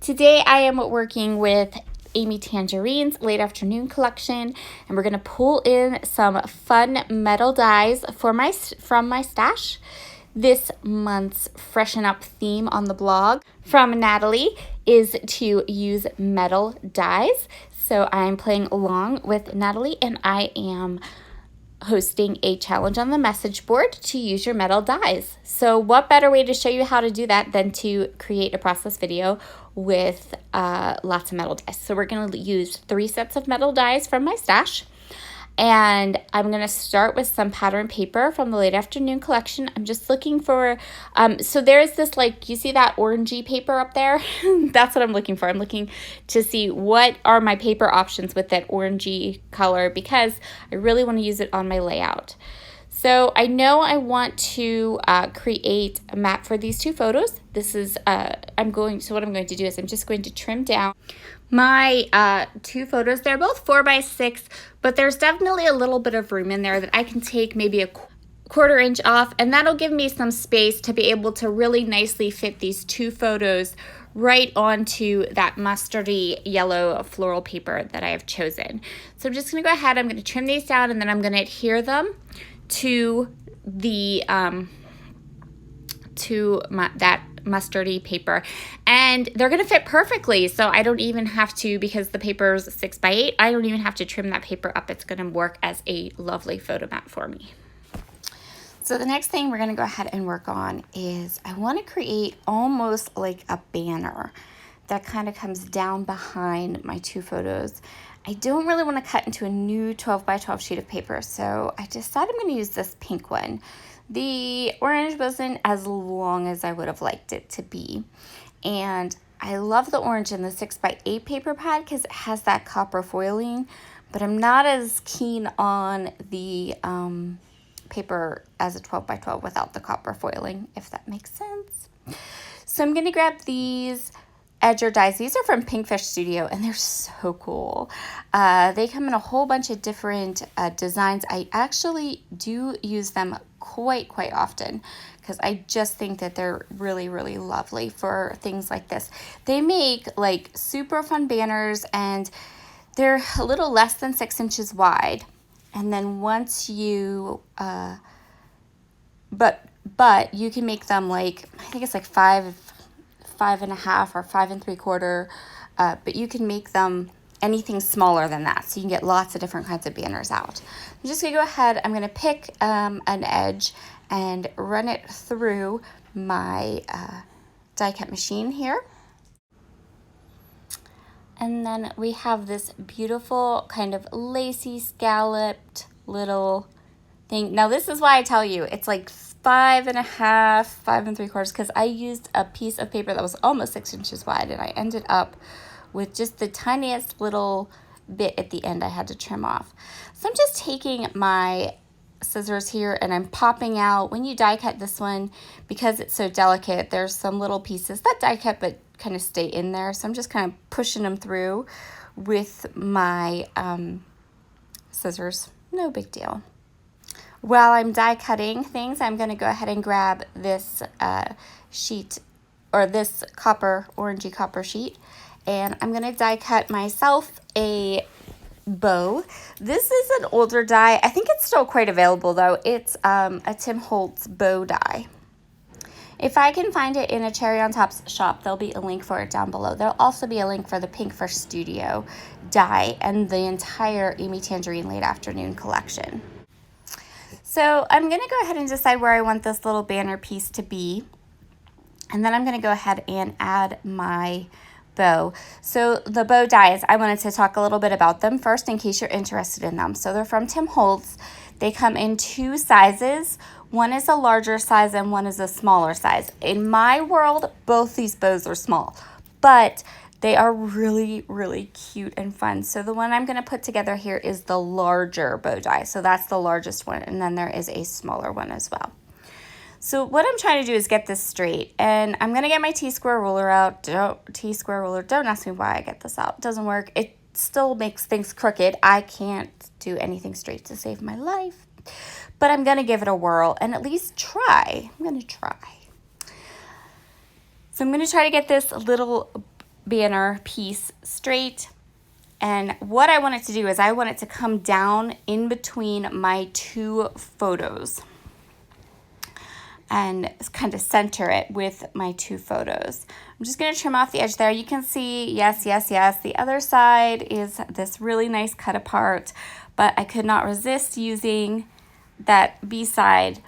Today I am working with Amy Tangerine's late afternoon collection, and we're going to pull in some fun metal dies from my stash. This month's Freshen Up theme on the blog from Natalie is to use metal dies. So I'm playing along with Natalie, and I am hosting a challenge on the message board to use your metal dies. So what better way to show you how to do that than to create a process video with lots of metal dies. So we're going to use 3 sets of metal dies from my stash. And I'm going to start with some pattern paper from the late afternoon collection. I'm just looking for, so there's this, like, you see that orangey paper up there? That's what I'm looking for. I'm looking to see what are my paper options with that orangey color, because I really want to use it on my layout. So I know I want to create a map for these 2 photos. This is, so what I'm going to do is I'm just going to trim down my 2 photos. They're both 4x6, but there's definitely a little bit of room in there that I can take maybe a 1/4 inch off, and that'll give me some space to be able to really nicely fit these 2 photos right onto that mustardy yellow floral paper that I have chosen. So I'm just going to go ahead, I'm going to trim these down, and then I'm going to adhere them to the that mustardy paper, and they're going to fit perfectly. So I don't even have to, because the paper is 6x8, I don't even have to trim that paper up. It's going to work as a lovely photo mat for me. So the next thing we're going to go ahead and work on is I want to create almost like a banner that kind of comes down behind my 2 photos. I don't really want to cut into a new 12x12 sheet of paper, so I decided I'm going to use this pink one. The orange wasn't as long as I would have liked it to be, and I love the orange in the 6x8 paper pad because it has that copper foiling, but I'm not as keen on the paper as a 12x12 without the copper foiling, if that makes sense. So I'm going to grab these edger dies. These are from Pinkfish Studio, and they're so cool. They come in a whole bunch of different designs. I actually do use them quite often because I just think that they're really lovely for things like this. They make like super fun banners, and they're a little less than 6 inches wide. And then once you, but you can make them like, I think it's like 5.5 or 5 3/4, but you can make them anything smaller than that, so you can get lots of different kinds of banners out. I'm just gonna go ahead, I'm gonna pick an edge and run it through my die cut machine here. And then we have this beautiful kind of lacy scalloped little thing. Now this is why I tell you it's like 5.5, 5 3/4, because I used a piece of paper that was almost 6 inches wide, and I ended up with just the tiniest little bit at the end I had to trim off. So I'm just taking my scissors here and I'm popping out. When you die cut this one, because it's so delicate, there's some little pieces that die cut but kind of stay in there. So I'm just kind of pushing them through with my scissors. No big deal. While I'm die cutting things, I'm going to go ahead and grab this sheet, or this orangey copper sheet, and I'm going to die cut myself a bow. This is an older die. I think it's still quite available though. It's a Tim Holtz bow die. If I can find it in a Cherry on Top's shop, there'll be a link for it down below. There'll also be a link for the Pinkfish Studio die and the entire Amy Tangerine late afternoon collection. So I'm going to go ahead and decide where I want this little banner piece to be. And then I'm going to go ahead and add my bow. So the bow dies, I wanted to talk a little bit about them first in case you're interested in them. So they're from Tim Holtz. They come in 2 sizes. One is a larger size and one is a smaller size. In my world, both these bows are small, but they are really cute and fun. So the one I'm going to put together here is the larger bow die. So that's the largest one, and then there is a smaller one as well. So what I'm trying to do is get this straight, and I'm going to get my T-square ruler out. Don't ask me why I get this out. It doesn't work. It still makes things crooked. I can't do anything straight to save my life, but I'm going to give it a whirl and at least try. I'm going to try. So I'm going to try to get this little banner piece straight. And what I want it to do is I want it to come down in between my two photos and kind of center it with my two photos. I'm just going to trim off the edge there. You can see, yes, yes, yes. The other side is this really nice cut apart, but I could not resist using that B side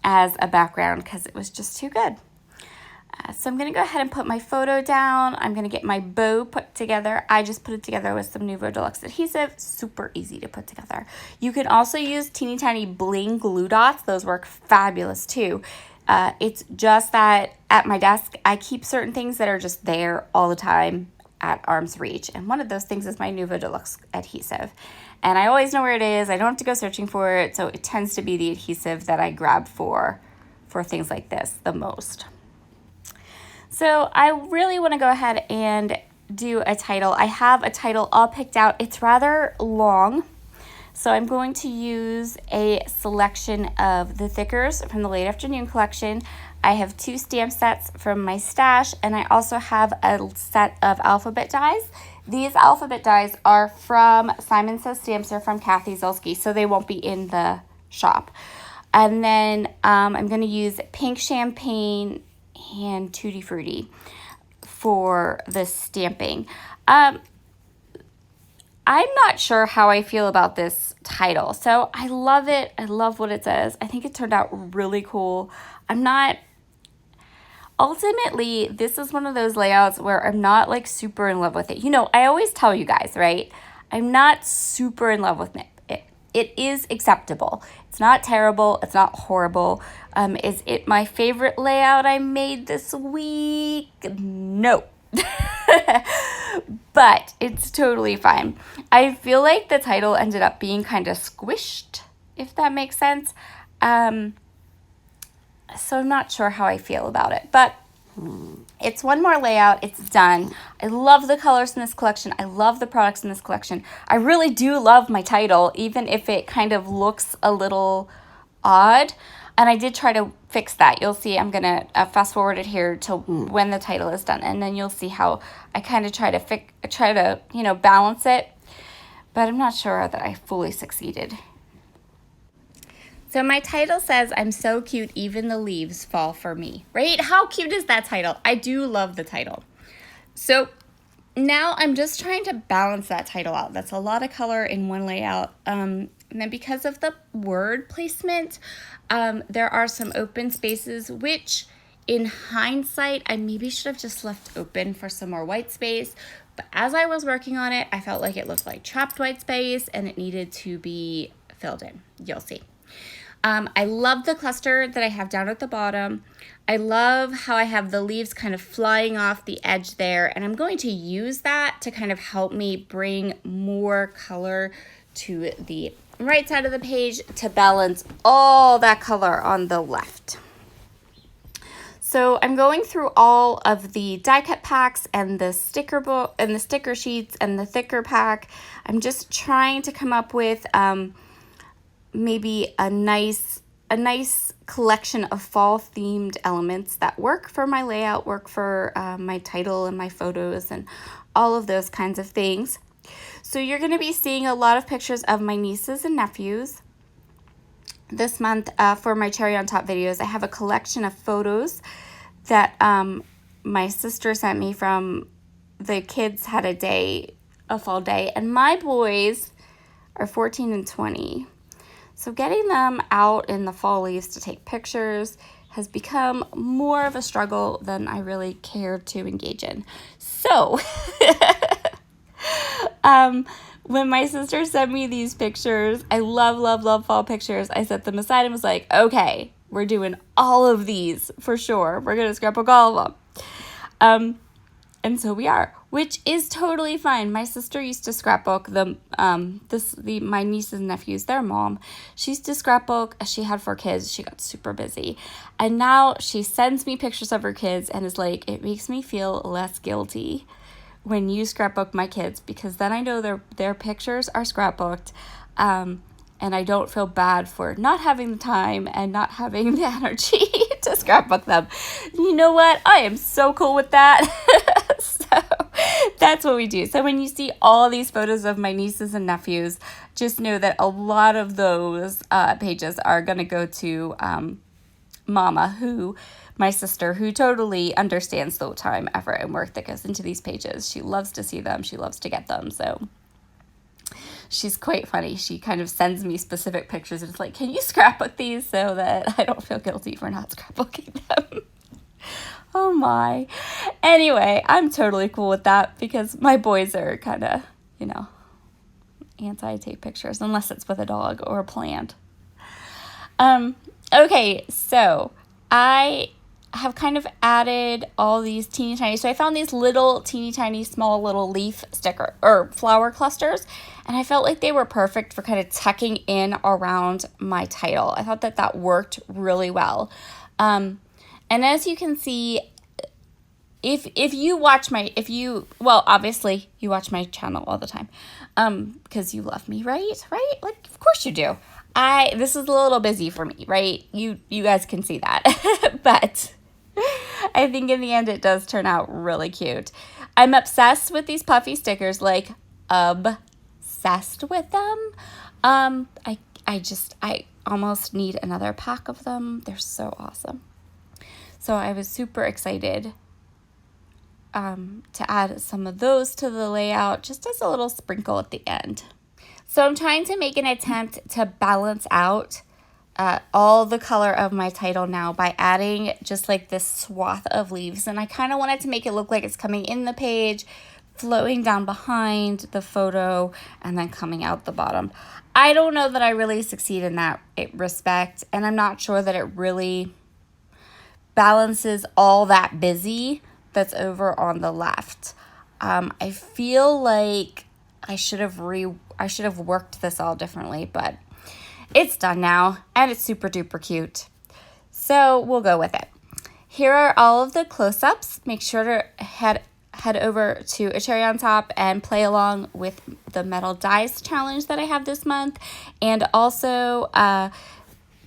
as a background because it was just too good. So I'm going to go ahead and put my photo down. I'm going to get my bow put together. I just put it together with some Nuvo Deluxe adhesive. Super easy to put together. You can also use teeny tiny bling glue dots. Those work fabulous too. It's just that at my desk, I keep certain things that are just there all the time at arm's reach. And one of those things is my Nuvo Deluxe adhesive. And I always know where it is. I don't have to go searching for it. So it tends to be the adhesive that I grab for things like this the most. So I really want to go ahead and do a title. I have a title all picked out. It's rather long. So I'm going to use a selection of the thickers from the Late Afternoon collection. I have 2 stamp sets from my stash, and I also have a set of alphabet dies. These alphabet dies are from Simon Says Stamps. They're from Kathy Zilski, so they won't be in the shop. And then I'm going to use Pink Champagne and Tutti Frutti for the stamping. I'm not sure how I feel about this title. So I love it. I love what it says. I think it turned out really cool. Ultimately, this is one of those layouts where I'm not like super in love with it. You know, I always tell you guys, right? I'm not super in love with it. It is acceptable. It's not terrible. It's not horrible. Is it my favorite layout I made this week? No. But it's totally fine. I feel like the title ended up being kind of squished, if that makes sense. So I'm not sure how I feel about it, but it's one more layout. It's done. I love the colors in this collection. I love the products in this collection. I really do love my title, even if it kind of looks a little odd. And I did try to fix that. You'll see I'm going to fast forward it here to when the title is done. And then you'll see how I kind of try to, balance it. But I'm not sure that I fully succeeded. So my title says, I'm so cute, even the leaves fall for me, right? How cute is that title? I do love the title. So now I'm just trying to balance that title out. That's a lot of color in one layout. And then because of the word placement, there are some open spaces, which in hindsight, I maybe should have just left open for some more white space. But as I was working on it, I felt like it looked like trapped white space and it needed to be filled in. You'll see. I love the cluster that I have down at the bottom. I love how I have the leaves kind of flying off the edge there, and I'm going to use that to kind of help me bring more color to the right side of the page to balance all that color on the left. So I'm going through all of the die cut packs and the sticker book and the sticker sheets and the thicker pack. I'm just trying to come up with maybe a nice collection of fall themed elements that work for my layout, work for my title and my photos and all of those kinds of things. So you're going to be seeing a lot of pictures of my nieces and nephews. This month for my cherry on top videos, I have a collection of photos that my sister sent me from the kids had a fall day, and my boys are 14 and 20. So getting them out in the fall leaves to take pictures has become more of a struggle than I really care to engage in. So when my sister sent me these pictures, I love fall pictures. I set them aside and was like, okay, we're doing all of these for sure. We're going to scrapbook all of them. And so we are, which is totally fine. My sister used to scrapbook my nieces and nephews, their mom. She used to scrapbook. She had 4 kids. She got super busy. And now she sends me pictures of her kids and is like, it makes me feel less guilty when you scrapbook my kids, because then I know their pictures are scrapbooked. And I don't feel bad for not having the time and not having the energy to scrapbook them. You know what? I am so cool with that. So That's what we do. So when you see all these photos of my nieces and nephews, just know that a lot of those pages are going to go to Mama, my sister, who totally understands the time, effort, and work that goes into these pages. She loves to see them. She loves to get them. So she's quite funny. She kind of sends me specific pictures and it's like, can you scrapbook these so that I don't feel guilty for not scrapbooking them? Oh my. Anyway, I'm totally cool with that because my boys are kind of, anti-take pictures unless it's with a dog or a plant. Okay, so I have kind of added all these teeny tiny, so I found these little teeny tiny small little leaf sticker or flower clusters, and I felt like they were perfect for kind of tucking in around my title. I thought that worked really well. And as you can see, if you watch obviously you watch my channel all the time, because you love me, right? Like, of course you do. This is a little busy for me, right? You guys can see that, but I think in the end it does turn out really cute. I'm obsessed with these puffy stickers, like obsessed with them. I almost need another pack of them. They're so awesome. So I was super excited to add some of those to the layout, just as a little sprinkle at the end. So I'm trying to make an attempt to balance out all the color of my title now by adding just like this swath of leaves. And I kind of wanted to make it look like it's coming in the page, flowing down behind the photo, and then coming out the bottom. I don't know that I really succeed in that respect, and I'm not sure that it really balances all that busy that's over on the left. I feel like I should have worked this all differently, but it's done now and it's super duper cute. So we'll go with it. Here are all of the close-ups. Make sure to head over to A Cherry on Top and play along with the metal dies challenge that I have this month, and also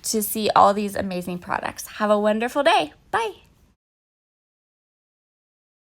to see all these amazing products. Have a wonderful day. Bye.